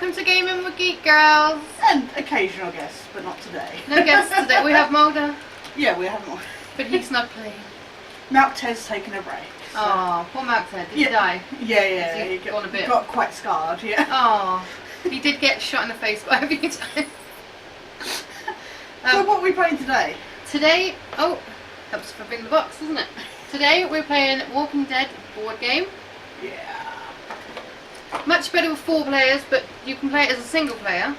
welcome to Gaming with Geek Girls. And occasional guests, but not today. No guests today. We have Mulder. Yeah, we have more. But he's not playing. Maltez taking a break. So. Oh, poor Maltez. Did he die? Yeah, he got quite scarred, yeah. Oh, he did get shot in the face quite a few times. So what are we playing today? Today, helps for bring the box, doesn't it? Today we're playing Walking Dead board game. Yeah. Much better with 4 players, but you can play it as a single player.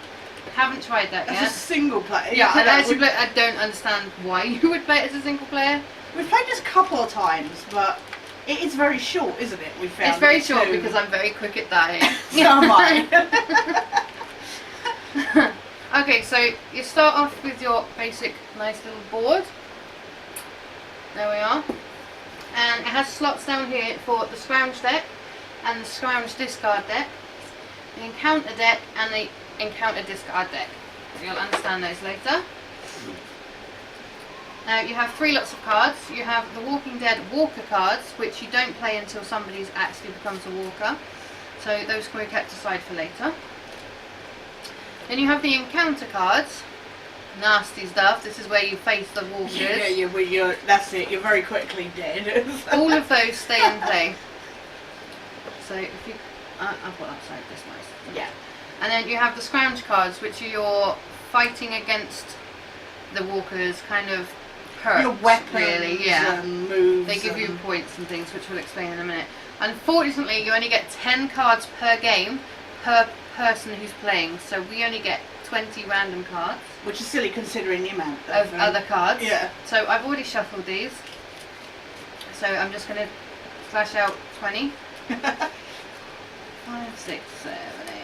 Haven't tried that yet. As a single player? Yeah, I don't understand why you would play it as a single player. We've played this a couple of times, but it is very short, isn't it? We found it's very short because I'm very quick at dying. So am I. Okay, so you start off with your basic nice little board. There we are. And it has slots down here for the scrounge deck and the scrounge discard deck, the encounter deck and the encounter discard deck. You'll understand those later. Now you have 3 lots of cards. You have the Walking Dead Walker cards, which you don't play until somebody actually becomes a walker. So those can be kept aside for later. Then you have the encounter cards. Nasty stuff. This is where you face the walkers. Yeah, that's it. You're very quickly dead. All of those stay in play. So if you, I've got that side this nice. Yeah. And then you have the scrounge cards, which are your fighting against the walkers, kind of hurt. Your weapons, really, yeah. And moves. They give you points and things, which we'll explain in a minute. Unfortunately, you only get 10 cards per game per person who's playing, so we only get 20 random cards. Which is silly considering the amount of other cards. Yeah. So I've already shuffled these. So I'm just going to flash out 20. 5, 6, 7, 8, 9.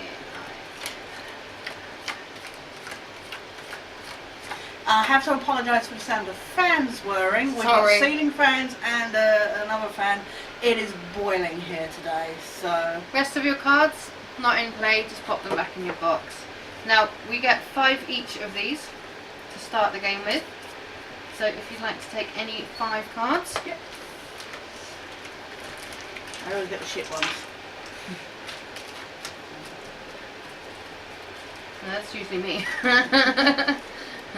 I have to apologise for the sound of fans whirring. We've Sorry. got ceiling fans and another fan. It is boiling here today, so... Rest of your cards, not in play, just pop them back in your box. Now, we get 5 each of these to start the game with. So if you'd like to take any 5 cards. Yeah. I always get the shit ones. No, that's usually me.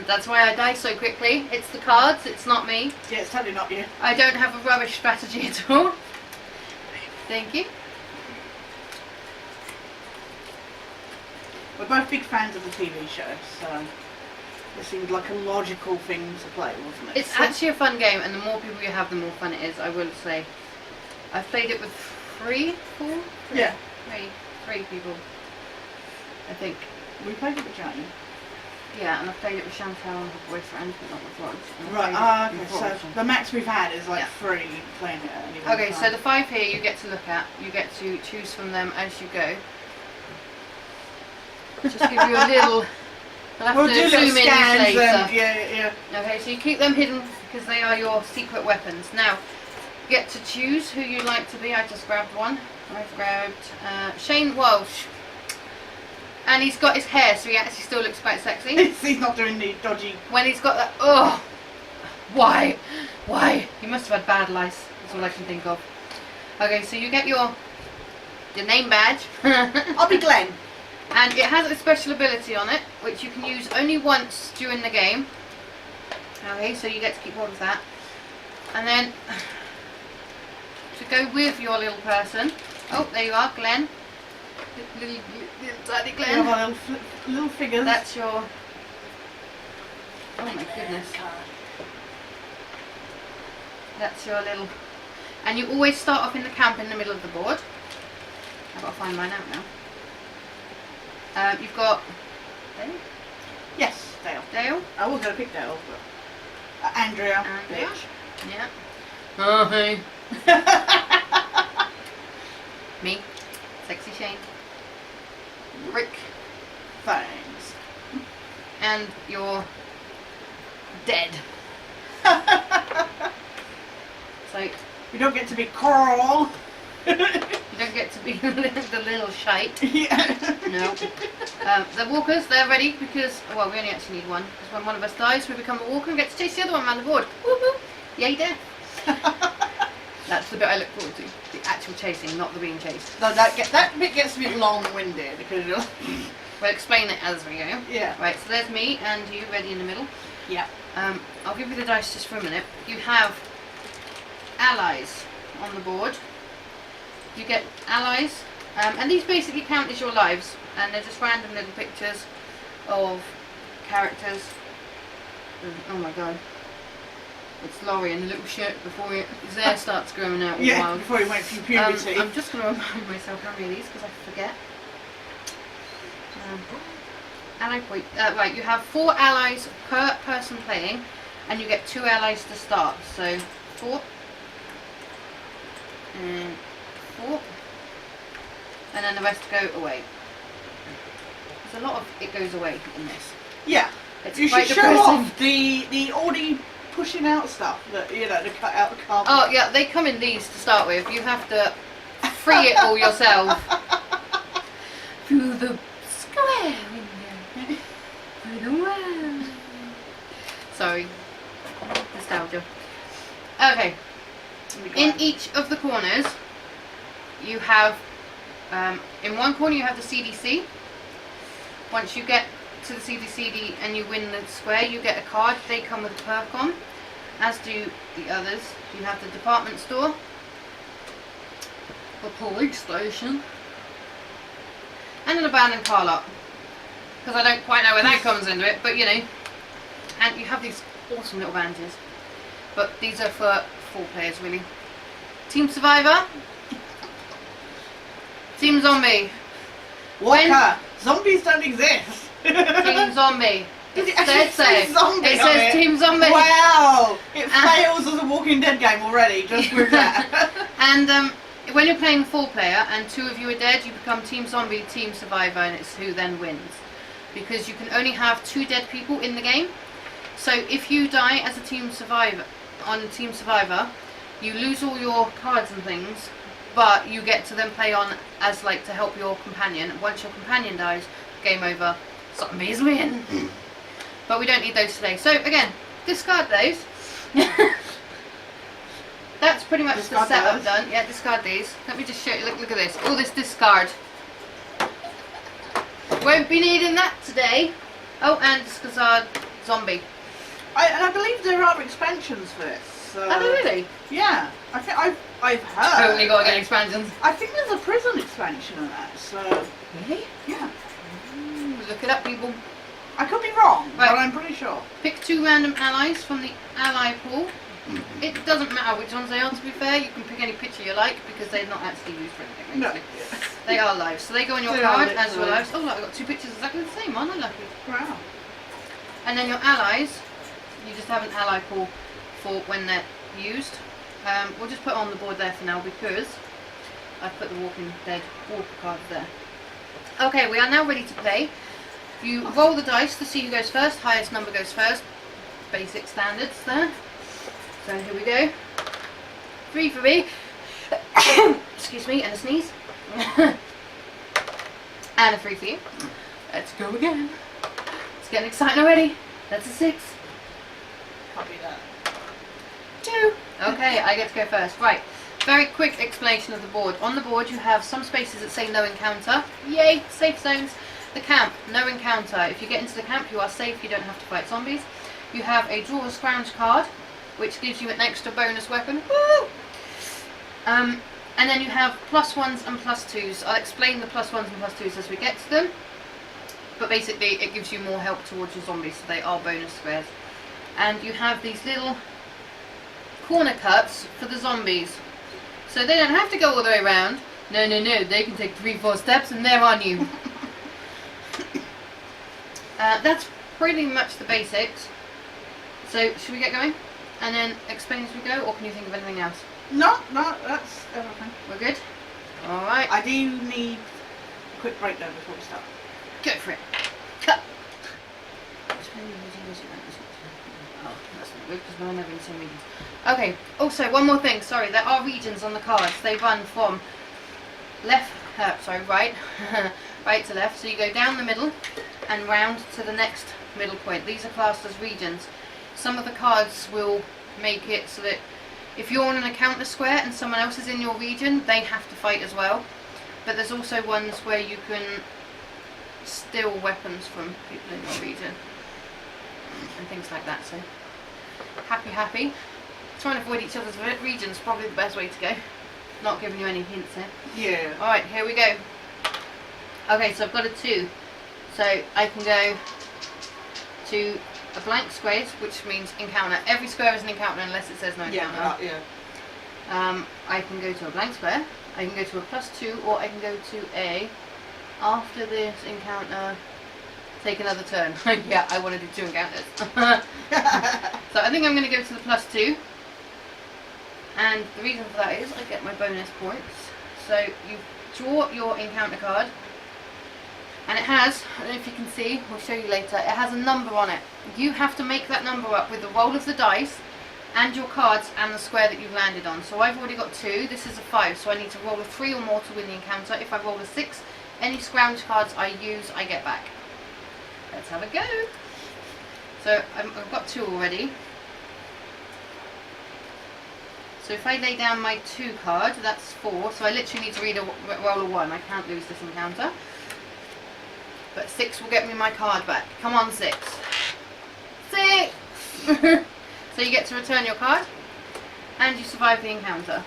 That's why I die so quickly. It's the cards, it's not me. Yeah, it's totally not you. I don't have a rubbish strategy at all. Thank you. We're both big fans of the TV show, so it seemed like a logical thing to play, wasn't it? It's actually a fun game, and the more people you have, the more fun it is, I will say. I've played it with 3 people, I think. We played it with Jane. Yeah, and I've played it with Chantal and her boyfriend, but not with Rod. Right, okay, so the max we've had is like 3 playing it at any one Okay, time. so the 5 here you get to look at. You get to choose from them as you go. Just give you a little... We'll have to do zoom in scans later. Yeah. Okay, so you keep them hidden because they are your secret weapons. Now, you get to choose who you like to be. I just grabbed one. I've grabbed Shane Walsh. And he's got his hair, so he actually still looks quite sexy. He's not doing the dodgy... When he's got that... Oh! Why? Why? He must have had bad lice. That's all I can think of. Okay, so you get your name badge. I'll be Glenn. And it has a special ability on it, which you can use only once during the game. Okay, so you get to keep hold of that. And then, to go with your little person... Oh, there you are, Glenn. Little tiny Glenn. You have little figures. That's your... Oh my goodness. That's your little... And you always start off in the camp in the middle of the board. I've got to find mine out now. You've got... Dale? Yes, Dale. Dale? I was going to pick Dale, but... Andrea. Bitch. Yeah. Oh, hey. Me. Sexy Shane. Rick. Thanks. And you're dead. So you don't get to be Coral. You don't get to be the little shite. Yeah. No. The walkers, they're ready because, well, we only actually need one. Because when one of us dies, we become a walker and get to chase the other one around the board. Woohoo! Yay, death. That's the bit I look forward to. The actual chasing, not the being chased. No, that bit gets a bit long-winded because you're... We'll explain it as we go. Yeah. Right, so there's me and you ready in the middle. Yeah. I'll give you the dice just for a minute. You have allies on the board. You get allies, and these basically count as your lives, and they're just random little pictures of characters. Oh my god. It's Laurie in a little shirt before his hair starts growing out all wild. Before he went through puberty. I'm just going to remind myself how many of these because I forget. Ally point. Right, you have 4 allies per person playing, and you get 2 allies to start. So 4 and 4, and then the rest go away. There's a lot of it goes away in this. Yeah. It's you quite should show depressing. off the already pushing out stuff that you know to cut out the cardboard. Oh yeah, they come in these to start with. You have to free it all yourself through the square window. Through the world. Sorry, nostalgia. Okay. In each of the corners, you have in one corner you have the CDC. Once you get to the CDCD and you win the square, you get a card. They come with a perk on, as do the others. You have the department store, the police station, and an abandoned car lot. Because I don't quite know where that comes into it, but you know. And you have these awesome little badges. But these are for 4 players really. Team Survivor, Team Zombie. Walker, zombies don't exist. Team Zombie. Did it actually say zombie? It says Team Zombie. Wow! It fails as a Walking Dead game already, just with that. And when you're playing 4-player and 2 of you are dead, you become Team Zombie, Team Survivor, and it's who then wins. Because you can only have 2 dead people in the game. So if you die as a Team Survivor, on Team Survivor, you lose all your cards and things, but you get to then play on as like to help your companion. Once your companion dies, game over, zombies win. But we don't need those today. So again, discard those. That's pretty much Discard the setup those. done. Yeah, discard these. Let me just show you. Look at this. All this discard. Won't be needing that today. Oh, and discard zombie. And I believe there are expansions for this. So Are they really? Yeah, I think I've heard. Totally got to get expansions. I think there's a prison expansion of that. So Really? yeah, Look it up, people. I could be wrong, Right. but I'm pretty sure. Pick 2 random allies from the ally pool. It doesn't matter which ones they are, to be fair. You can pick any picture you like because they're not actually used for anything. No. Basically. They are lives. So they go on your They are card as your literally. lives. Oh, look, I've got 2 pictures exactly the same. Aren't I lucky? Wow. And then your allies, you just have an ally pool for when they're used. We'll just put it on the board there for now because I've put the Walking Dead walker card there. Okay, we are now ready to play. You roll the dice to see who goes first. Highest number goes first. Basic standards there. So here we go. 3 for me. Excuse me, and a sneeze. And a 3 for you. Let's go again. It's getting exciting already. That's a 6. Can't be that. 2. Okay, I get to go first. Right. Very quick explanation of the board. On the board you have some spaces that say no encounter. Yay, safe zones. The camp, no encounter. If you get into the camp you are safe, you don't have to fight zombies. You have a draw a scrounge card, which gives you an extra bonus weapon. Woo! And then you have +1s and +2s. I'll explain the +1s and +2s as we get to them. But basically it gives you more help towards your zombies, so they are bonus squares. And you have these little corner cuts for the zombies. So they don't have to go all the way around. No, no, no. They can take 3-4 steps and they're on you. That's pretty much the basics. So should we get going? And then explain as we go, or can you think of anything else? No, that's everything. We're good? Alright. I do need a quick breakdown before we start. Go for it. Cut. Oh, that's not good because we're never in the same regions. Okay, also one more thing, sorry, there are regions on the cards. They run from right, right to left. So you go down the middle and round to the next middle point. These are classed as regions. Some of the cards will make it so that If you're on an encounter square and someone else is in your region, they have to fight as well. But there's also ones where you can steal weapons from people in your region and things like that. So happy. Trying to avoid each other's regions is probably the best way to go. Not giving you any hints here. Yeah. Alright, here we go. Okay, so I've got a 2. So I can go to a blank square, which means encounter. Every square is an encounter unless it says no encounter. Yeah. I can go to a blank square, I can go to a +2, or I can go to a, after this encounter, take another turn. Yeah, I want to do 2 encounters. So I think I'm going to go to the +2. And the reason for that is I get my bonus points. So you draw your encounter card. And it has, I don't know if you can see, we'll show you later, it has a number on it. You have to make that number up with the roll of the dice and your cards and the square that you've landed on. So I've already got 2, this is a 5, so I need to roll a 3 or more to win the encounter. If I roll a 6, any scrounge cards I use, I get back. Let's have a go. So I've got 2 already. So if I lay down my 2 card, that's 4, so I literally need to roll a 1, I can't lose this encounter. But 6 will get me my card back. Come on, 6. 6! So you get to return your card, and you survive the encounter.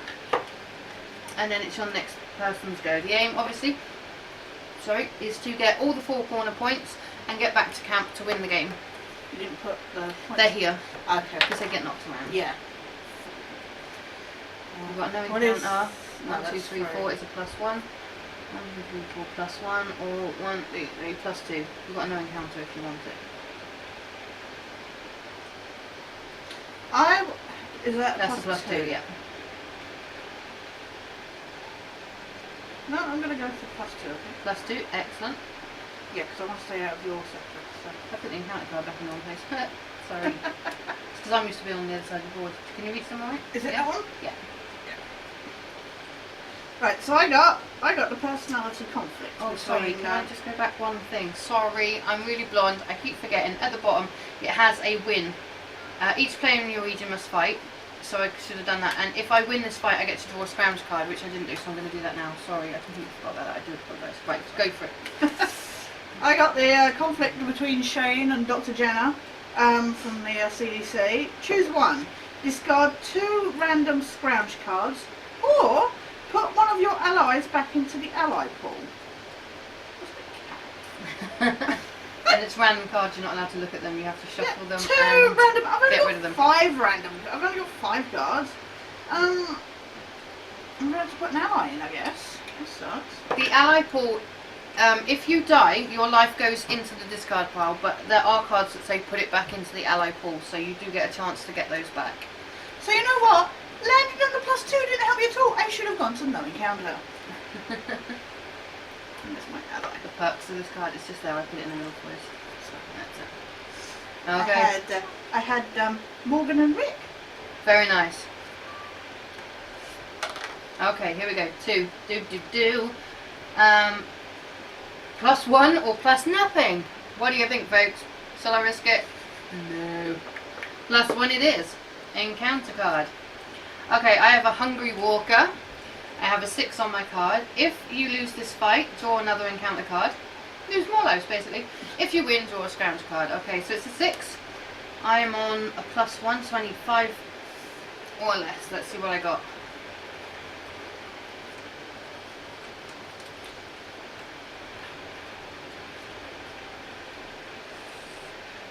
And then it's your next person's go. The aim, obviously, is to get all the 4 corner points and get back to camp to win the game. You didn't put the points? They're here. Okay. Because they get knocked around. Yeah. We've got no encounter. 1, 2, 3, 4 is a +1. 1, 2, 3, 4 +1, or 1, 2, 3 +2. You've got no encounter if you want it. Is that That's a +2, yeah. No, I'm going to go for +2, I think. +2, excellent. Yeah, because I want to stay out of your sector. So. I put the encounter card back in the wrong place. Sorry. It's because I'm used to be on the other side of the board. Can you read some right? Is it yeah. that one? Yeah. Right, so I got the personality conflict. Oh, sorry, can I just go back one thing? Sorry, I'm really blonde. I keep forgetting. At the bottom, it has a win. Each player in your region must fight. So I should have done that. And if I win this fight, I get to draw a scrounge card, which I didn't do, so I'm going to do that now. Sorry, I completely forgot about that. I do apologise. Right, go for it. I got the conflict between Shane and Dr. Jenna from the CDC. Choose one. Discard 2 random scrounge cards, or put one of your allies back into the ally pool. And it's random cards, you're not allowed to look at them, you have to shuffle them 2 and random. I've only get got rid of them. 5 random. I've only got 5 cards. I'm going to have to put an ally in, I guess. That sucks. The ally pool, if you die, your life goes into the discard pile, but there are cards that say put it back into the ally pool, so you do get a chance to get those back. So you know what? Landing on the +2 didn't help me at all. I should have gone to no encounter. And there's my ally. The perks of this card, it's just there, I put it in the middle for us. So that's it. Okay. I had Morgan and Rick. Very nice. Okay, here we go. 2. +1 or +nothing? What do you think, folks? Shall I risk it? No. +1 it is. Encounter card. Okay, I have a Hungry Walker. I have a 6 on my card. If you lose this fight, draw another encounter card. Lose more lives, basically. If you win, draw a scrounge card. Okay, so it's a 6. I'm on a +1, so I need 5 or less. Let's see what I got.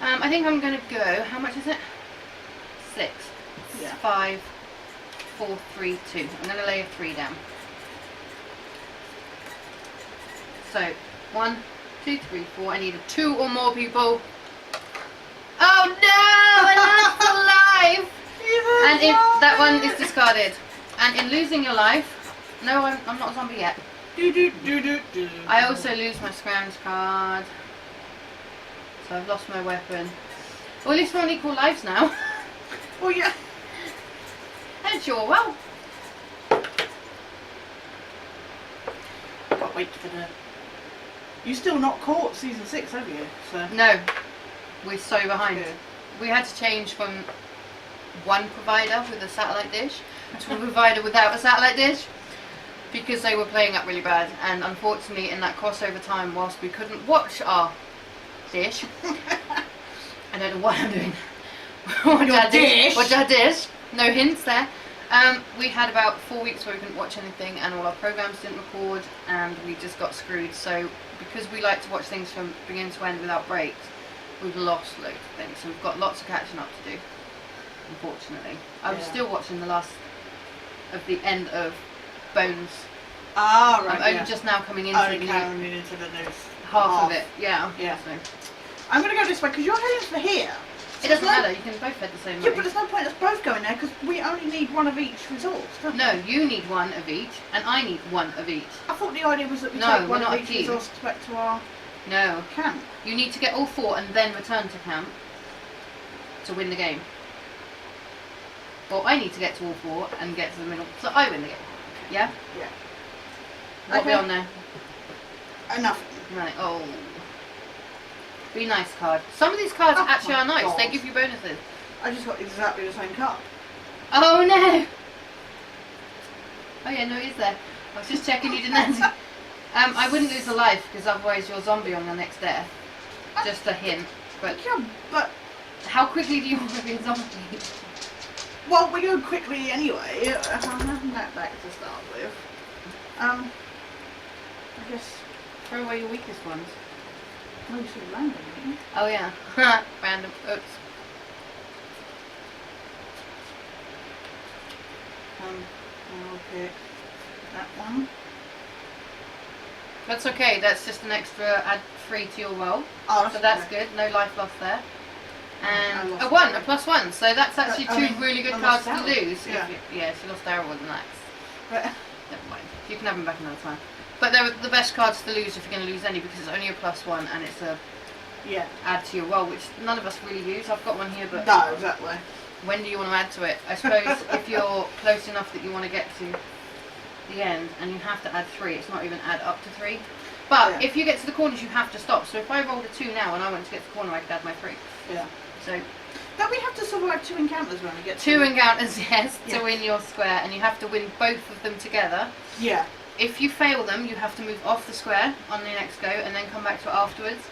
I think I'm going to go, how much is it? 6. Yeah. 5, 4, 3, 2. I'm going to lay a 3 down. So, 1, 2, 3, 4. I need 2 or more people. Oh no! I lost a life! And if that one is discarded. And in losing your life, no, I'm not a zombie yet. I also lose my scrounge card. So I've lost my weapon. Well, at least we're on equal lives now. Oh yeah. And sure, well. Can't wait for the... You're still not caught season 6, have you? So. No. We're so behind. Good. We had to change from one provider with a satellite dish to a provider without a satellite dish, because they were playing up really bad. And unfortunately, in that crossover time, whilst we couldn't watch our dish, I don't know what I'm doing. What Dad dish? No hints there. We had about 4 weeks where we couldn't watch anything, and all our programs didn't record, and we just got screwed. So because we like to watch things from beginning to end without breaks, we've lost loads of things. So we've got lots of catching up to do, unfortunately. I was still watching the last of the end of Bones. Ah, right. I'm only just now coming into only the coming into the news. half of it. Yeah. Yeah. So. I'm going to go this way because you're heading for here. It doesn't matter, you can both head the same way. Yeah, but there's no point us both going there because we only need one of each resource, don't No, we? you need one of each, and I need one of each. I thought the idea was that we No, take we're one not of a each team. resource back to our No. camp. You need to get all 4 and then return to camp to win the game. Or I need to get to all 4 and get to the middle, so I win the game. Yeah? Yeah. What are we Okay. on now? Enough. Right, oh. Be nice card. Some of these cards Oh actually my are nice, God. they give you bonuses. I just got exactly the same card. Oh no! Oh yeah, no, it is there. I was just checking you didn't answer. I wouldn't lose a life because otherwise you're zombie on the next death. Just a hint. But Yeah, but how quickly do you want to be a zombie? well, we go quickly anyway. I'm having that back to start with. I guess Throw away your weakest ones. mostly random. Isn't it? Oh yeah. Random. Oops. I'll pick that one. That's okay, that's just an extra add 3 to your roll. Oh, So that's okay. good, no life lost there. I And lost a 1, a Daryl. +1. So that's actually I 2 mean, really good I cards lost to Daryl. lose. Yeah. Yeah, she lost Daryl, wasn't that? But Never mind. You can have them back another time. But they're the best cards to lose if you're going to lose any, because it's only a +1 and it's a yeah. add to your roll, which none of us really use. I've got one here, but No, exactly. when do you want to add to it? I suppose if you're close enough that you want to get to the end and you have to add 3, it's not even add up to 3. But Yeah. if you get to the corners, you have to stop. So if I rolled a 2 now and I went to get to the corner, I could add my 3. Yeah. So Don't we have to survive 2 encounters when we get to 2 encounters, yes, Yeah. to win your square, and you have to win both of them together. Yeah. If you fail them, you have to move off the square on the next go and then come back to it afterwards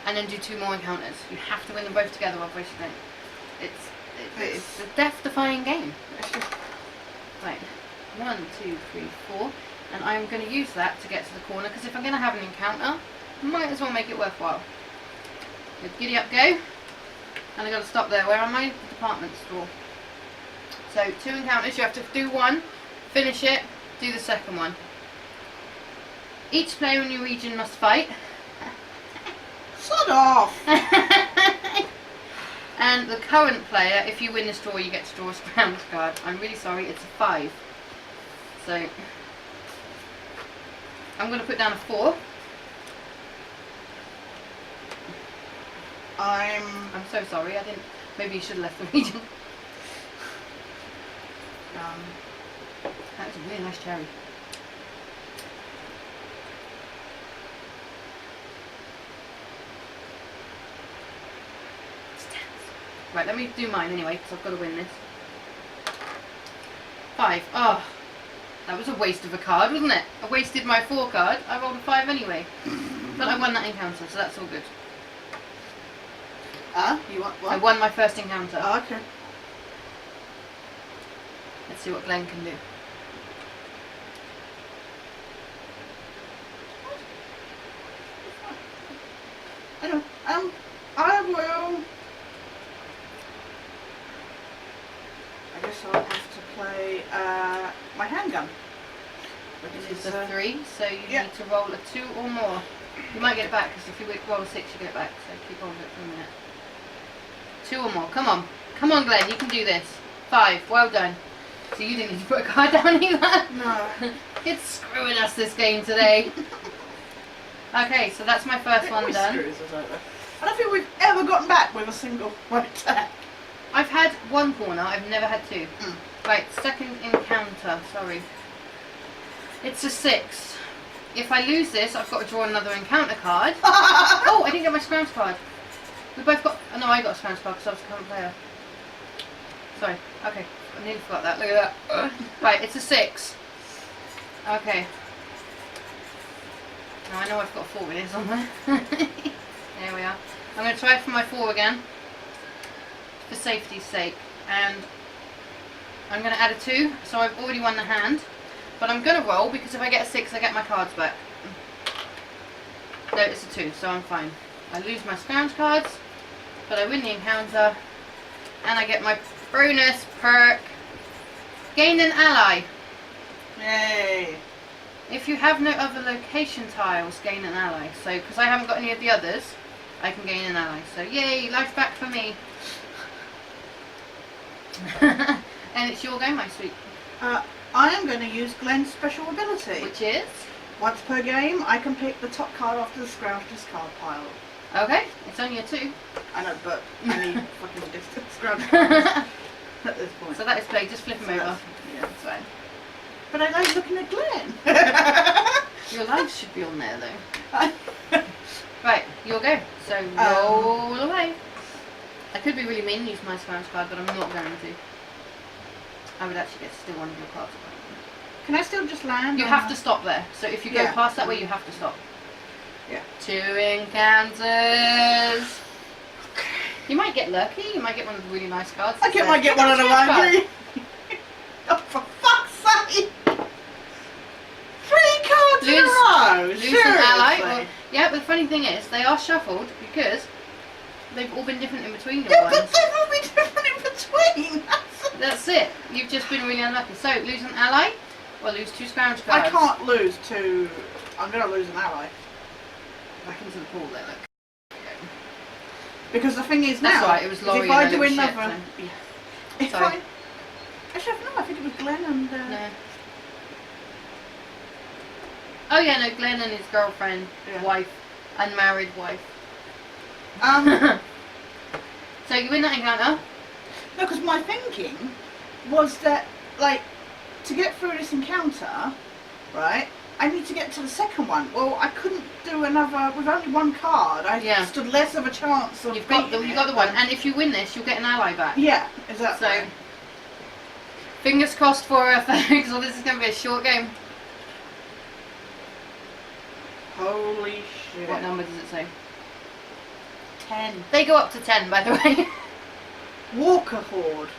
and then do 2 more encounters. You have to win them both together, otherwise you don't. It's a death-defying game. It's just, Right, 1, 2, 3, 4, and I'm going to use that to get to the corner, because if I'm going to have an encounter, I might as well make it worthwhile. Good, giddy up, go. And I got to stop there. Where am I? Department store. So 2 encounters. You have to do 1, finish it, do the second one. Each player in your region must fight. sod off! And the current player, if you win this draw, you get to draw a scrounge card. I'm really sorry, it's a 5. So I'm going to put down a 4. I'm so sorry, I didn't. Maybe you should have left the region. That was a really nice cherry. Right, let me do mine anyway, because I've got to win this. 5. Oh, that was a waste of a card, wasn't it? I wasted my 4 card. I rolled a 5 anyway. But I won that encounter, so that's all good. you want what? I won my first encounter. Oh, okay. Let's see what Glenn can do. Anyway, I will. I guess I'll have to play my handgun. This is a 3, so you Yeah. need to roll a 2 or more. You might get it back, because if you roll a 6, you get it back. So keep rolling it for a minute. 2 or more. Come on. Come on, Glenn. You can do this. 5. Well done. So you didn't need to put a card down either. No. It's screwing us this game today. Okay, so that's my first one Always done. screws us over. I don't think we've ever gotten back with a single one attack. I've had 1 corner. I've never had 2. Mm. Right, second encounter. Sorry. It's a 6. If I lose this, I've got to draw another encounter card. Oh, I didn't get my scrounge card. We both got... Oh, no, I got a scrounge card because I was the current player. Sorry. Okay. I nearly forgot that. Look at that. Right, it's a 6. Okay. Now I know I've got 4 in it somewhere. There we are. I'm going to try for my 4 again. For safety's sake. And I'm going to add a 2. So I've already won the hand. But I'm going to roll because if I get a 6 I get my cards back. No, it's a 2, so I'm fine. I lose my scrounge cards, but I win the encounter, and I get my bonus perk. Gain an ally. Yay. If you have no other location tiles, gain an ally. So, because I haven't got any of the others, I can gain an ally. So, yay, life back for me. And it's your go, my sweet. I am going to use Glenn's special ability. Which is? Once per game, I can pick the top card off the scrounge discard pile. Okay, it's only a 2. I know, but I need fucking distant scrounge cards at this point. So that is play, just flip them over. Yeah. That's fine. But I like looking at Glenn. Your life should be on there though. Right, your go. So roll away. I could be really mean and use my scrounge card, but I'm not going to. I would actually get to steal one of your cards. Can I still just land? You have to stop there. So if you go past that way, you have to stop. Yeah. 2 encounters. You might get lucky. You might get one of the really nice cards. I might get one of the lucky. Oh, for fuck's sake! 3 cards in a row. Lose an ally. Well, yeah, but the funny thing is, they are shuffled because they've all been different in between your ones. But they've all been different in between. That's it. You've just been really unlucky. So lose an ally. Or lose 2 scrounge cards. I can't lose 2. I'm going to lose an ally. Back into the pool there, look. Because the thing is That's now, right, it was Laurie if I and do a little another... shit, If Sorry. Actually, no, I think it was Glenn and... No. Oh yeah, no, Glenn and his girlfriend, wife, unmarried wife. So you win that encounter? No, because my thinking was that, like, to get through this encounter, right, I need to get to the second one. Well, I couldn't do another with only 1 card. I stood less of a chance of You've got the beating one, and if you win this, you'll get an ally back. Yeah, exactly. So, fingers crossed for her, folks. Well, this is going to be a short game. Holy shit. What number does it say? 10. They go up to 10, by the way. Walker Horde.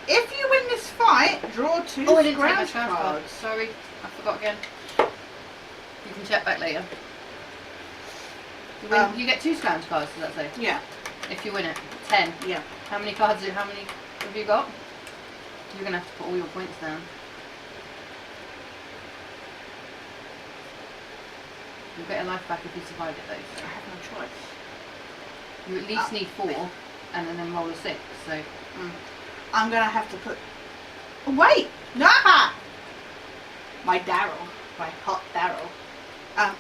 If you win this fight, draw 2 Oh, I didn't take my scrounge scrounge card. cards. Sorry, I forgot again. You can check back later. You get 2 scrounge cards, does that say? Yeah. If you win it. 10. Yeah. How many cards, how many have you got? You're going to have to put all your points down. You'll get a life back if you survive it though. So. I have no choice. You at least need 4 and then roll a 6, so... I'm going to have to put... Oh, wait! Ah! My Daryl. My hot Daryl.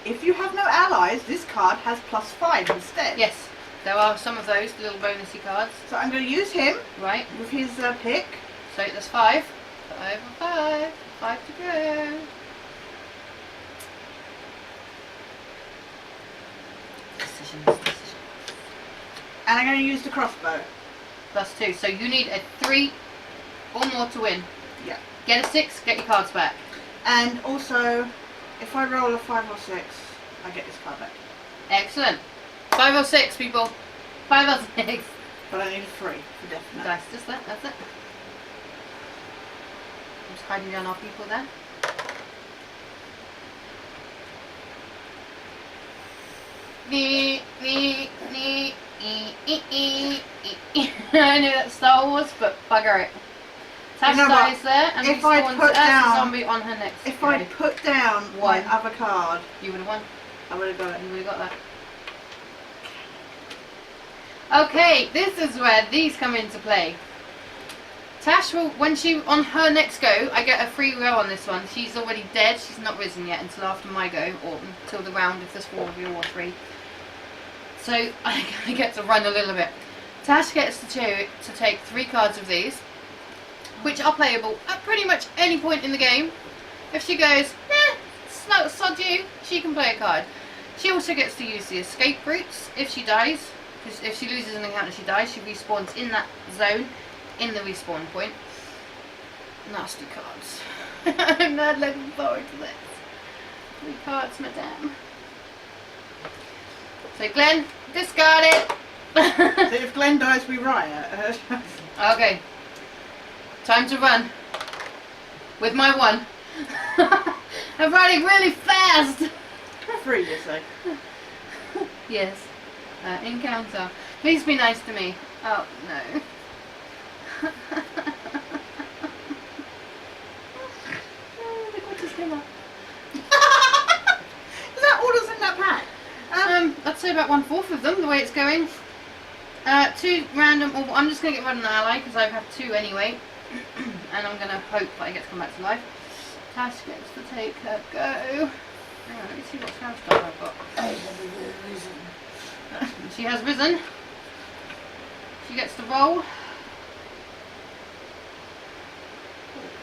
If you have no allies, this card has +5 instead. Yes, there are some of those little bonusy cards. So I'm going to use him. Right. With his pick. So that's 5. 5 and 5. 5 to go. Decisions. And I'm going to use the crossbow. +2. So you need a 3 or more to win. Yeah. Get a 6, get your cards back. And also, if I roll a 5 or 6, I get this card back. Excellent. 5 or 6, people. 5 or 6. But I need a 3 for definite. Dice, just that, that's it. I'm just hiding down our people there. I knew that's Star Wars, but bugger it. Tash dies there, and if I put down a zombie on her next. If I put down my other card, you would have won. I would have got it. You would have got that. Okay, this is where these come into play. Tash will, when she, on her next go, I get a free row on this one. She's already dead, she's not risen yet until after my go, or until the round if there's 4 of you or 3. So I get to run a little bit. Tash gets to take 3 cards of these, which are playable at pretty much any point in the game. If she goes, sod you, she can play a card. She also gets to use the escape routes if she dies, because if she loses an encounter she dies, she respawns in that zone in the respawn point. Nasty cards. I'm not looking forward to this. 3 cards, madame. So Glenn, discard it. So if Glenn dies, we riot. Okay. Time to run. With my 1. I'm running really fast. 3, you say? Yes. Encounter. Please be nice to me. Oh, no. Oh, look what just came up. Is that all that's in that pack? I'd say about 1/4 of them, the way it's going. 2 random, or I'm just going to get rid of an ally, because I have 2 anyway. And I'm going to hope that I get to come back to life. Tash gets to take her go. Hang on, let me see what scrounge card I've got. She has risen. She gets to roll. Oh,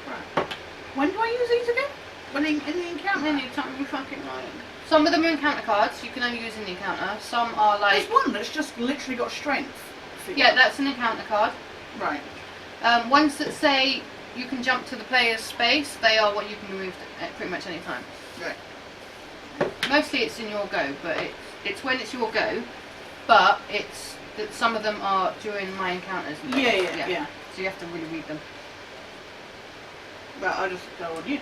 crap. When do I use these again? When in the encounter? Anytime you fucking like. Some of them are encounter cards, you can only use in the encounter. Some are like... There's one that's just literally got strength. Yeah, that's an encounter card. Right. Ones that say you can jump to the player's space, they are what you can remove at pretty much any time. Right. Mostly it's in your go, but it's when it's your go, but it's that some of them are during my encounters. And Yeah. So you have to really read them. But I'll just go on you.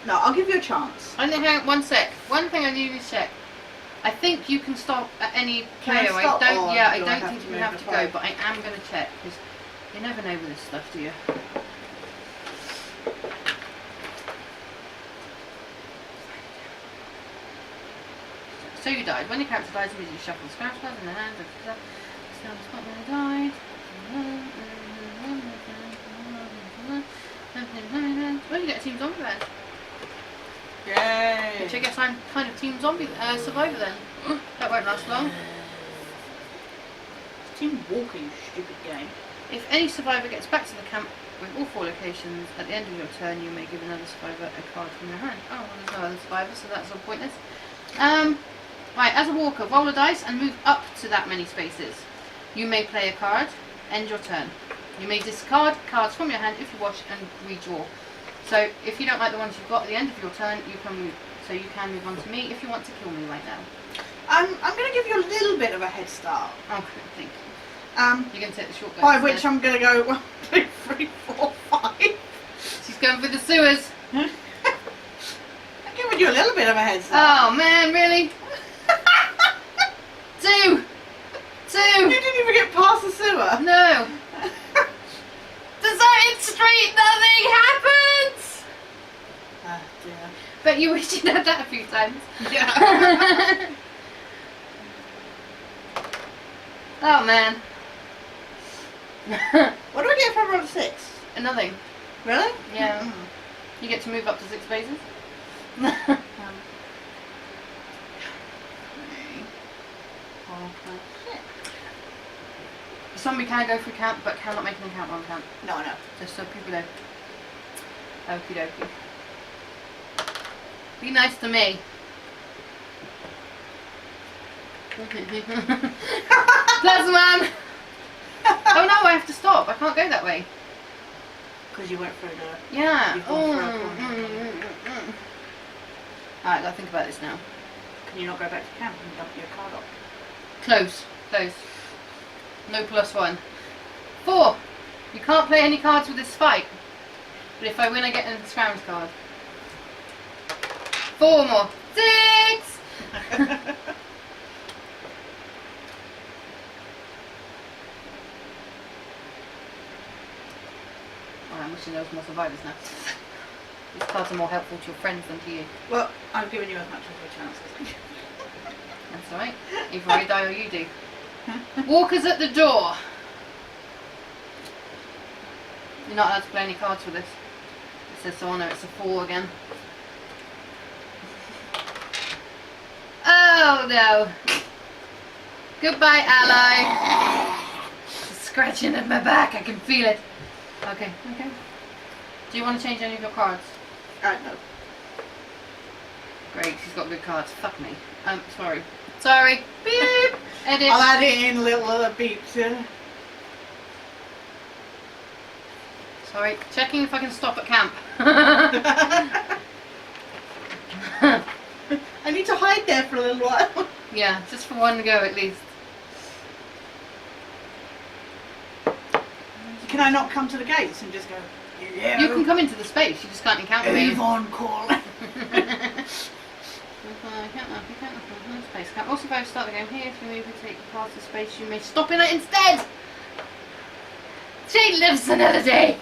No, I'll give you a chance. I know, hang on, 1 sec. One thing I need to check. I think you can stop at any Can I player. stop, I don't. or Yeah, I do I don't have think to you move have the to go, five? but I am going to check because you never know with this stuff, do you? So you died. When your character dies, immediately shuffle the scratch card in the hand. Stand the spot when I died. Well, you get a team zombie then. Yay! Which I guess I'm kind of team zombie survivor then. That won't last long. Team Walker, you stupid game. If any survivor gets back to the camp with all 4 locations, at the end of your turn you may give another survivor a card from your hand. Oh, well, there's no other survivor, so that's all pointless. Right, as a walker, roll a dice and move up to that many spaces. You may play a card, end your turn. You may discard cards from your hand if you wish and redraw. So if you don't like the ones you've got at the end of your turn, you can move. So you can move on to me if you want to kill me right now. I'm going to give you a little bit of a head start. Okay, thank you. You're going to take the shortcut. By which I'm going to go 1, 2, 3, 4, 5. She's going for the sewers. I'm giving you a little bit of a head start. Oh man, really? 2! You didn't even get past the sewer. No. Deserted street, nothing happens! Ah, dear. Bet you wish you'd had that a few times. Yeah. Oh man. What do I get if I roll a 6? Nothing. Really? Yeah. Mm. You get to move up to 6 spaces. Zombie can go through camp, but cannot make an encounter on camp. No. Just so people know. Okie dokie. Be nice to me. Plus man! Oh no, I have to stop. I can't go that way. Because you went through the... Yeah. You've gone through a corner. Alright, gotta think about this now. Can you not go back to camp and dump your card off? Close. Close. No +1. 4. You can't play any cards with this fight. But if I win, I get a scrounge card. 4 more. 6! Oh, I'm wishing there was more survivors now. These cards are more helpful to your friends than to you. Well, I've given you as much as a chance. That's alright. Either I die or you do. Walkers at the door. You're not allowed to play any cards with this. It says so on there, it's a 4 again. Oh no. Goodbye, ally. She's scratching at my back, I can feel it. Okay. Do you want to change any of your cards? No. Great, she's got good cards. Fuck me. Sorry. Beep! Edit. I'll add it in little beeps. Alright, checking if I can stop at camp. I need to hide there for a little while. Yeah, just for one go at least. Can I not come to the gates and just go, hello? You can come into the space, you just can't encounter me. Avon calling. Space. Can also, if I start the game here, if you move and take past the space, you may stop in it instead! She lives another day!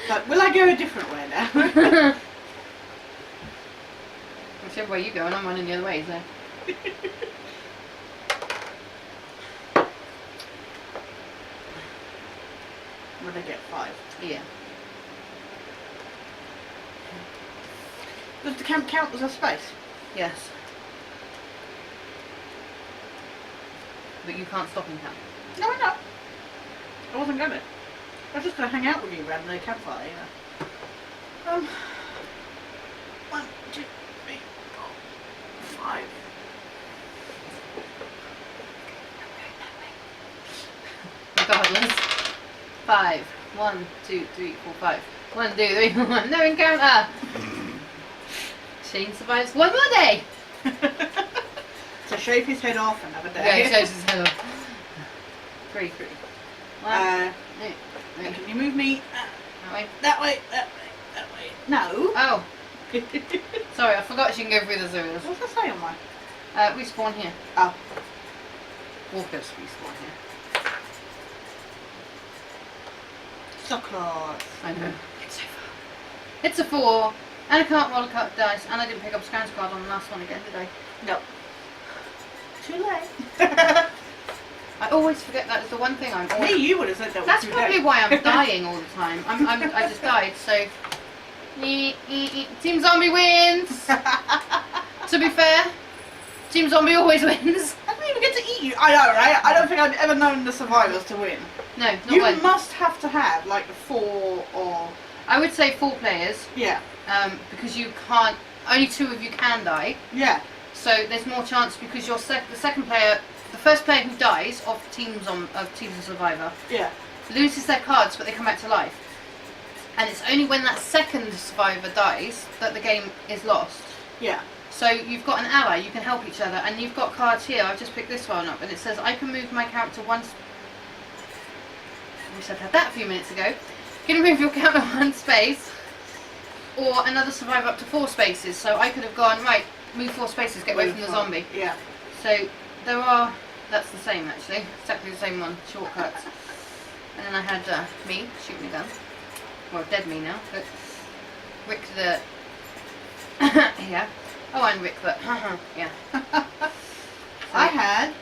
But will I go a different way now? Whichever way you go, and I'm running the other way, so. Will I get 5? Yeah. Does the camp count as a space? Yes. But you can't stop in camp. No, I know. I wasn't gonna. I was just gonna hang out with you around the campfire, you know. 1, 2, 3, 4, 5. Regardless. 5. 1, 2, 3, 4, 5. 1, 2, 3, 4, 1. No encounter! Shane survives one more day! To shave his head off another day. Yeah, he shaves his head off. 3, 3. 1, 2, 3. Can you move me That way. that way, that way, that way? No. Oh, sorry, I forgot you can go through the sewers. What's that say on mine? Respawn here. Oh. Walkers respawn here. So close. I know. It's so far. It's a 4, and I can't roll a cut dice, and I didn't pick up Scan's card on the last one again, did I? No. Too late. I always forget that is the one thing I'm always... Me, you would have said that. That's was probably why I'm dying all the time. I just died, so... Team Zombie wins! To be fair, Team Zombie always wins. I don't even get to eat you. I know, right? I don't think I've ever known the survivors to win. No, not You one. must have to have like 4 or... I would say 4 players, Yeah. because you can't... Only 2 of you can die. Yeah. So there's more chance because you're the second player... The first player who dies of Teams of Survivor Yeah. loses their cards, but they come back to life. And it's only when that second survivor dies that the game is lost. Yeah. So you've got an ally, you can help each other, and you've got cards here. I've just picked this one up, and it says I can move my character once. We said had that a few minutes ago. You can move your character 1 space, or another survivor up to 4 spaces. So I could have gone right, move 4 spaces, get away from the zombie. Yeah. So there are. That's the same actually, exactly the same one. Shortcuts. And then I had me shooting a gun. Well, dead me now, but Rick the... yeah. Oh, and Rick the... yeah. I had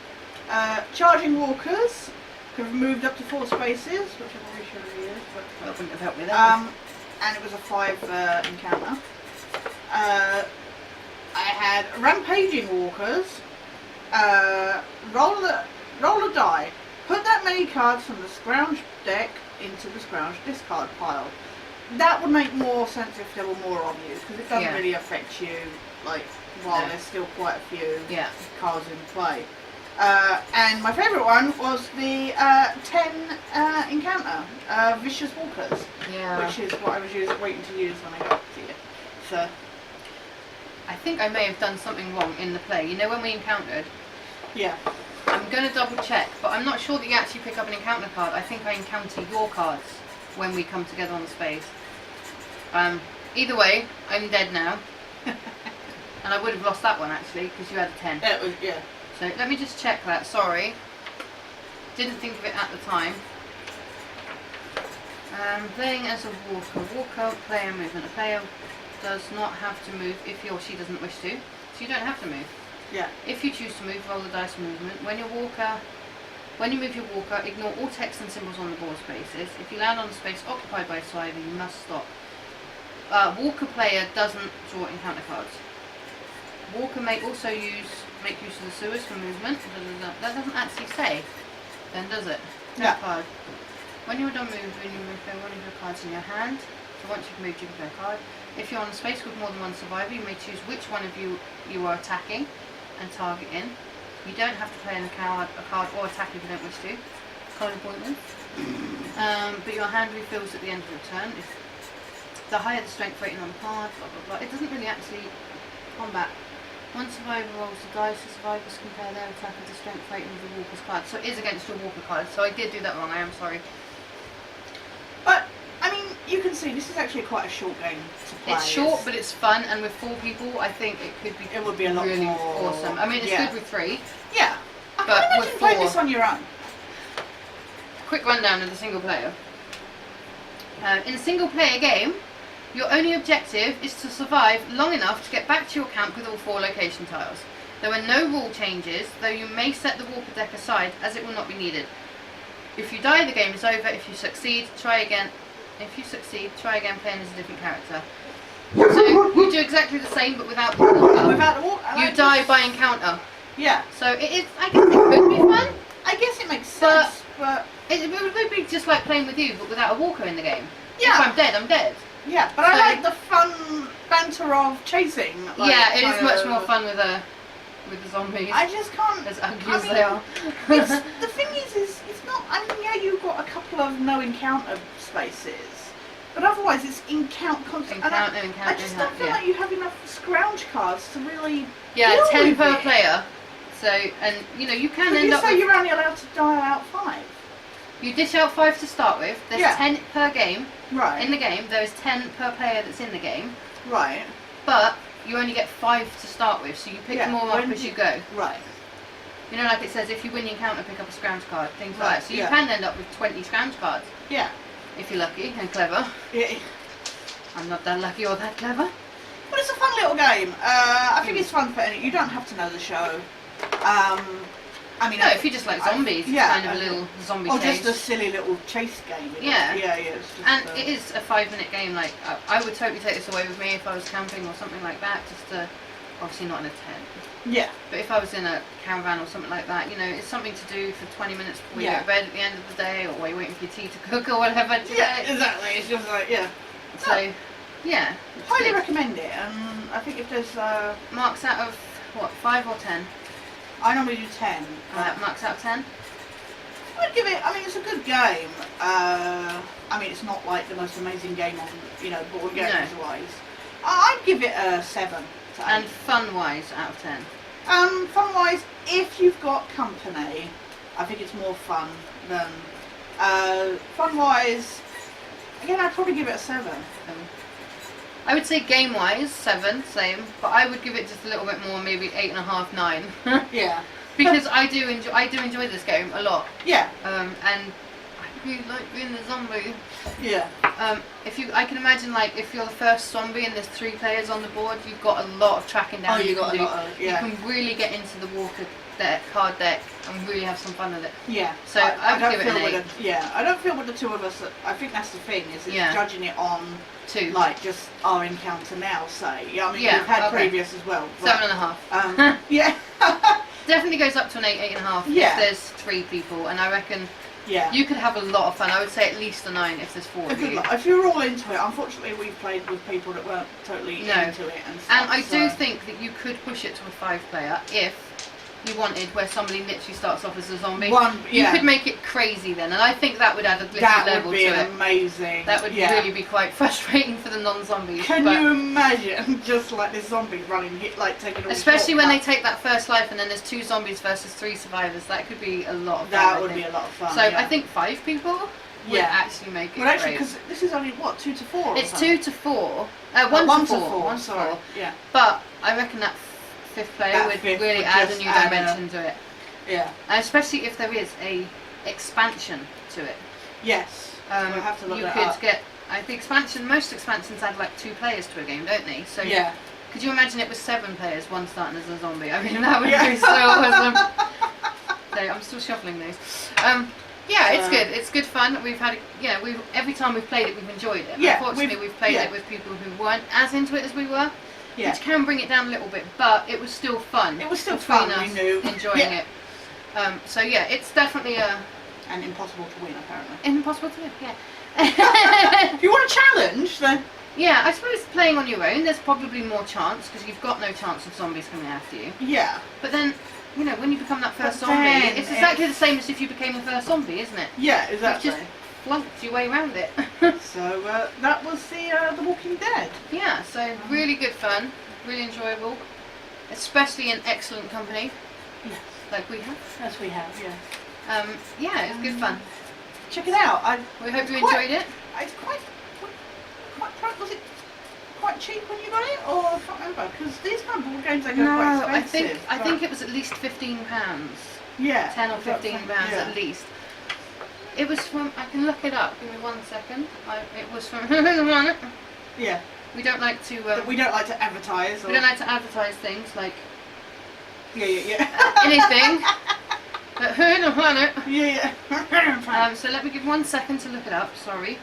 charging walkers, who have moved up to 4 spaces, which I'm pretty sure he is. But, That wouldn't have helped me there. and it was a 5 encounter. I had rampaging walkers, roll a die, put that many cards from the scrounge deck into the scrounge discard pile. That would make more sense if there were more of you, because it doesn't really affect you, like, while there's still quite a few cards in play. And my favourite one was the 10 encounter, Vicious Walkers, which is what I was waiting to use when I got to you. So, I think I may have done something wrong in the play. You know when we encountered? yeah. I'm going to double check, but I'm not sure that you actually pick up an encounter card. I think I encounter your cards when we come together on the space. Either way, I'm dead now. And I would have lost that one actually, because you had a 10. It was, yeah. So let me just check that, sorry. Didn't think of it at the time. Playing as a walker. Walker, player movement. A player does not have to move if he or she doesn't wish to. So you don't have to move. Yeah. If you choose to move, roll the dice movement. When you move your walker, ignore all text and symbols on the board spaces. If you land on a space occupied by a survivor, you must stop. Walker player doesn't draw encounter cards. Walker may also make use of the sewers for movement. That doesn't actually say, then does it? Yeah. Card. When you're done moving, you may play one of your cards in your hand. So once you've moved, you can play a card. If you're on a space with more than one survivor, you may choose which one of you are attacking and targeting. You don't have to play a card or attack if you don't wish to. Card appointments. But your hand refills at the end of the turn. If the higher the strength rating on the card, blah blah blah. It doesn't really actually combat. One survivor rolls the dice, the survivors compare their attack with the strength rating of the walker's card. So it is against your walker card, so I did do that wrong, I am sorry. But, I mean, you can see this is actually quite a short game to play. It's short, but it's fun, and with 4 people, I think it would be a lot really more awesome. I mean, it's good with 3. Yeah. I But can with imagine playing 4 this on your own. Quick rundown of the single player. In a single player game, your only objective is to survive long enough to get back to your camp with all 4 location tiles. There are no rule changes, though you may set the walker deck aside as it will not be needed. If you die, the game is over. If you succeed, try again. If you succeed, try again playing as a different character. So you do exactly the same, but without the walker. Without the walker? You die by encounter. Yeah. So it is. I guess it could be fun. I guess it makes sense, but it would be just like playing with you, but without a walker in the game. Yeah. If I'm dead, I'm dead. Yeah, but I like the fun banter of chasing. Like, yeah, it is much more fun with the zombies. I just can't. As ugly as they are. The thing is it's not. I mean, yeah, you've got a couple of no encounter spaces, but otherwise it's encounter. I just don't feel like you have enough scrounge cards to really. Yeah, deal 10 with per it. player. So, and you know, you can But end you up. say you're only allowed to dial out 5. You dish out 5 to start with. There's 10 per game. Right. In the game, there is 10 per player that's in the game. Right. But you only get 5 to start with, so you pick more up as you go. Right. You know, like it says, if you win the encounter, pick up a scrounge card, things like that. So you yeah. can end up with 20 scrounge cards. Yeah. If you're lucky and clever. Yeah. I'm not that lucky or that clever. But it's a fun little game. I think it's fun for any. You don't have to know the show. I mean, no, if you just like zombies, it's kind of a little zombie or chase. just a silly little chase game. Yeah. Yeah, yeah. It's just and it is a 5-minute game. Like I would totally take this away with me if I was camping or something like that. Just to, obviously not in a tent. Yeah. But if I was in a caravan or something like that, you know, it's something to do for 20 minutes before you go to bed at the end of the day, or while you're waiting for your tea to cook or whatever. Yeah, exactly. It's just like So, yeah. Highly recommend it. And I think if there's marks out of what, 5 or 10? I normally do 10. Marks out of 10? I'd give it. I mean, it's a good game. I mean, it's not like the most amazing game on board games wise. I'd give it a 7. to 8. And fun-wise, out of 10? Fun-wise, if you've got company, I think it's more fun than fun-wise. Again, I'd probably give it a 7. I would say game-wise, 7, same. But I would give it just a little bit more, maybe 8.5, 9. Yeah. Because I do enjoy this game a lot. Yeah. And I really like being the zombie. Yeah. I can imagine, like, if you're the first zombie and there's 3 players on the board, you've got a lot of tracking down. You got a lot of, You can really get into the walker card deck and really have some fun with it. Yeah. So I would give it an 8. I don't feel with the 2 of us. I think that's the thing, is it's judging it on 2. like just our encounter now. Say, I mean, we've had previous as well. 7.5. Yeah. Definitely goes up to an 8, 8.5 if there's 3 people, and I reckon you could have a lot of fun. I would say at least a 9 if there's 4 of you. If you're all into it, unfortunately we've played with people that weren't totally into it and stuff. And I do think that you could push it to a 5-player if you wanted, where somebody literally starts off as a zombie. You could make it crazy then, and I think that would add a little level to it. That would be amazing. That would really be quite frustrating for the non-zombies. Can you imagine just like this zombie running, taking all especially when they take that first life and then there's 2 zombies versus 3 survivors. That could be a lot of fun. That would be a lot of fun. So I think 5 people would actually make it actually, because this is only, 2 to 4? It's 2 to 4. 1 to 4. 1 to 4. Yeah. But I reckon that 5th player would really add a new dimension to it. Yeah. And especially if there is a expansion to it. Yes. We'll have to look that up. I think most expansions add like 2 players to a game, don't they? So could you imagine it was 7 players, one starting as a zombie? I mean, that would be so awesome. So I'm still shuffling these. It's good. It's good fun. We've had, every time we've played it, we've enjoyed it. Yeah, unfortunately, we've played it with people who weren't as into it as we were, which can bring it down a little bit. But it was still fun. It was still fun. Us we knew enjoying it. So it's definitely and impossible to win, apparently. Impossible to win. Yeah. If you want a challenge, then. Yeah, I suppose playing on your own, there's probably more chance because you've got no chance of zombies coming after you. Yeah. But then you know, when you become that first But zombie, then it's exactly the same as if you became the first zombie, isn't it? Yeah, You exactly. just flunked your way around it. So that was the Walking Dead. Yeah, so really good fun, really enjoyable, especially in excellent company Yes, like we have. as we have. Yes. Yeah, it was good fun. Check it out. We hope you quite- enjoyed it. It's quite. Was it quite cheap when you got it, or I can't remember? Because these kind of board games they go quite I expensive. think it was at least £15. Yeah. 10 or £15 yeah. at least. It was from, I can look it up, give me 1 second. It was from, Yeah. we don't like to, We don't like to advertise. Or, we don't like to advertise things like Yeah. anything, but who don't want it? Yeah. So let me give 1 second to look it up, sorry.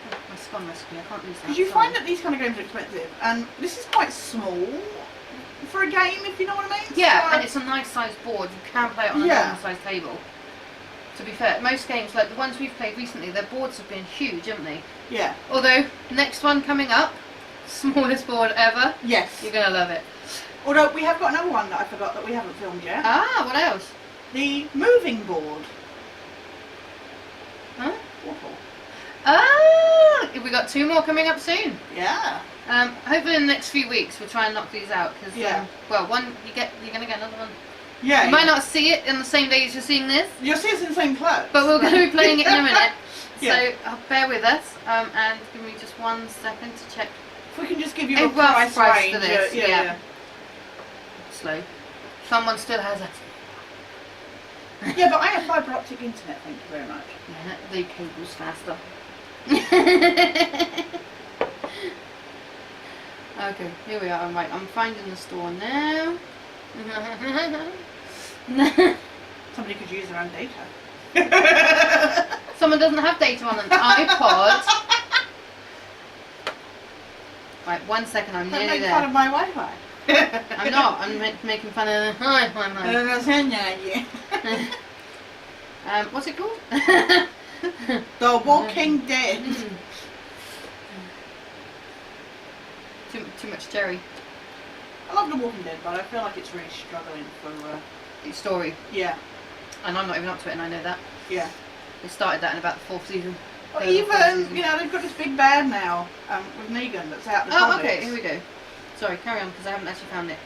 Oh, my scone recipe, I can't use that. Because you sorry. find that these kind of games are expensive, and this is quite small for a game, if you know what I mean. Yeah, So, and it's a nice sized board, you can play it on a Yeah. normal sized table. To be fair, most games, like the ones we've played recently, their boards have been huge, haven't they? yeah. Although, next one coming up, smallest board ever, Yes. you're going to love it. Although we have got another one that I forgot that we haven't filmed yet. Ah, what else? The moving board. Huh? Waffle. Ah, we got 2 more coming up soon. Yeah. Hopefully in the next few weeks we'll try and knock these out because Yeah. well, one you're going to get another one. Yeah. You might not see it in the same day as you're seeing this, You'll see us in the same clothes. but we're going to be playing it in a minute. Yeah. So bear with us and give me just 1 second to check. If we can just give you A a rough price price range. for this, Yeah. yeah. Slow. Someone still has it. Yeah, but I have fibre optic internet. Thank you very much. Yeah, the cable's faster. Okay, here we are. Right, I'm finding the store now. Somebody could use their own data. Someone doesn't have data on an iPod. Right, 1 second, I'm Don't nearly make fun there. of my Wi-Fi. I'm not, I'm making fun of the what's it called? The Walking Dead. Too much cherry. I love The Walking Dead, but I feel like it's really struggling for. Its story. Yeah. And I'm not even up to it and I know that. Yeah. They started that in about the 4th season. Well, Third or fourth even season. you know they've got this big bad now with Negan that's out in the Oh, comics. okay, here we go. Sorry, carry on because I haven't actually found it.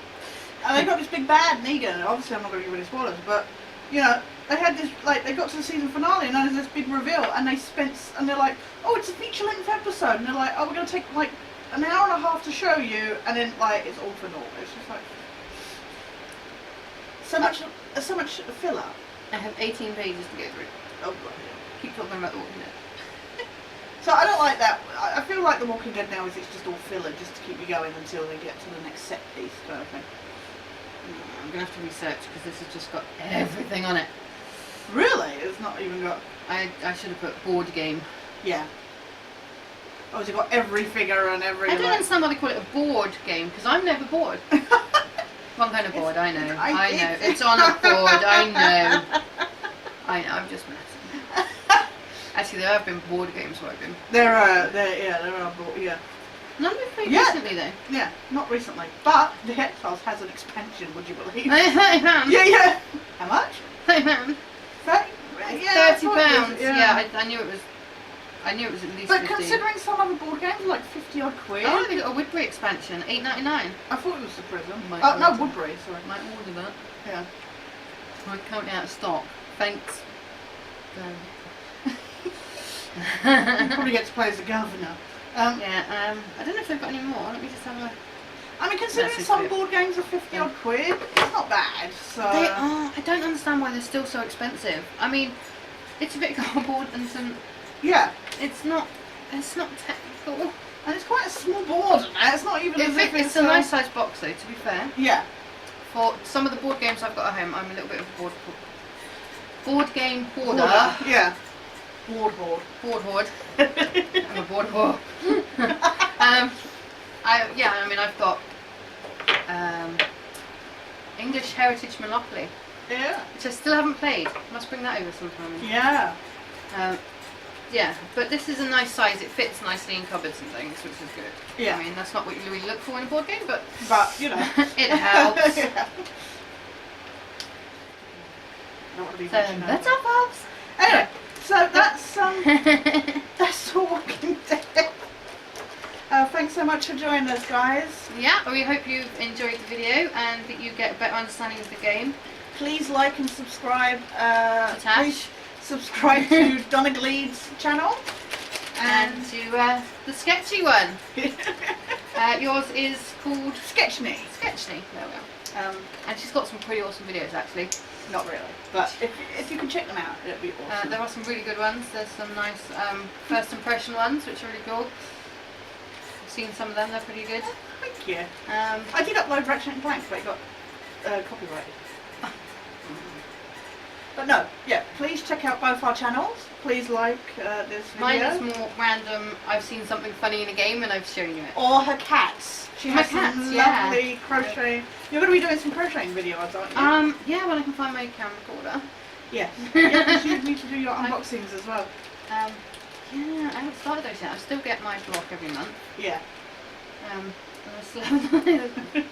And they've got this big bad Negan. And obviously, I'm not going to give any spoilers, but you know they had this like they got to the season finale and there's this big reveal, and they're like, oh, it's a feature-length episode, and they're like, oh, we're going to take like an hour and a half to show you, and then like it's all for naught. It's just like so much filler. I have 18 pages to go through. Oh, bloody hell. Keep talking about the Walking Dead. So I don't like that. I feel like The Walking Dead now is it's just all filler, just to keep you going until they get to the next set piece kind of thing. I'm going to have to research because this has just got everything on it. Really? It's not even got. I should have put board game. Yeah. Oh, has it got every figure and every. I don't like... understand why they call it a board game because I'm never bored. One kind of board, I know. I know. It's on a board, I know. I know, I'm just messing. Actually, there have been board games where I've been. There are board, yeah. None we've played Yeah. recently though. Yeah, not recently. But the X-Files has an expansion, would you believe? I found. Yeah. How much? I found. 30? Yeah, £30. Yeah, I knew it was. I knew it was at least. But 50. considering some other board games are like 50 odd quid. Oh, they got a Woodbury expansion, $8.99. I thought it was the Prism. Might Oh, no, order. Woodbury, sorry. Might order that. Yeah. We're currently out of stock. Thanks. You probably get to play as the governor. Yeah, I don't know if they've got any more. Let me just have a. I mean, considering Massive some bit. board games are 50 odd quid, it's not bad. So They are. I don't understand why they're still so expensive. I mean, it's a bit cardboard and some. yeah, It's not. It's not technical. and it's quite a small board. And it's not even as if It's a nice sized box though. To be fair, Yeah, for some of the board games I've got at home, I'm a little bit of a board game hoarder. Yeah, board hoard. Board hoard. I'm a board whore. I mean I've got English Heritage Monopoly, Yeah, which I still haven't played. Must bring that over sometime. yeah. Yeah, but this is a nice size. It fits nicely in cupboards and things, which is good. Yeah. I mean that's not what you really look for in a board game, but But you know, it helps. Yeah. I don't want to be So mentioned that's over. our Pops. Anyway, so that's Walking Dead. Thanks so much for joining us, guys. Yeah, we hope you've enjoyed the video and that you get a better understanding of the game. Please like and subscribe. Tash. Please subscribe to Donna Gleed's channel. And to the sketchy one. Yours is called Sketch Me. Sketchy. There we go. And she's got some pretty awesome videos actually. Not really, but if you can check them out, it'd be awesome. There are some really good ones. There's some nice first impression ones which are really cool. I've seen some of them, they're pretty good. Thank you. Um, I did upload Ratchet and Clank, but it got copyrighted. But no, yeah, please check out both our channels. Please like this video. Mine is more random. I've seen something funny in a game and I've shown you it. Or her cats. She My has cats, some yeah. lovely crochet. You're going to be doing some crocheting videos, aren't you? Yeah, when I can find my camcorder. Yes. Yeah, because you need to do your unboxings as well. Yeah, I haven't started those yet. I still get my block every month. Yeah. And I still haven't.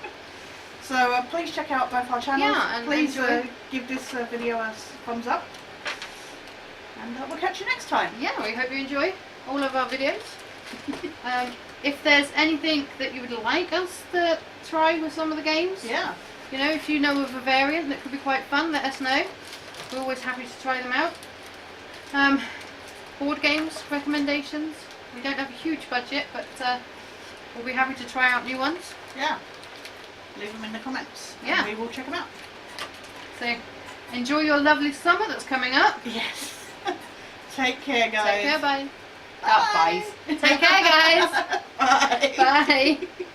So please check out both our channels. Yeah, and please enjoy. give this video a thumbs up. And we'll catch you next time. Yeah, we hope you enjoy all of our videos. If there's anything that you would like us to try with some of the games, Yeah. you know, if you know of a variant that could be quite fun, let us know. We're always happy to try them out. Board games recommendations. We don't have a huge budget, but we'll be happy to try out new ones. Yeah. Leave them in the comments. Yeah. And we will check them out. So enjoy your lovely summer that's coming up. Yes. Take care, guys. Take care, bye. Bye. Take care, guys. Bye. Bye.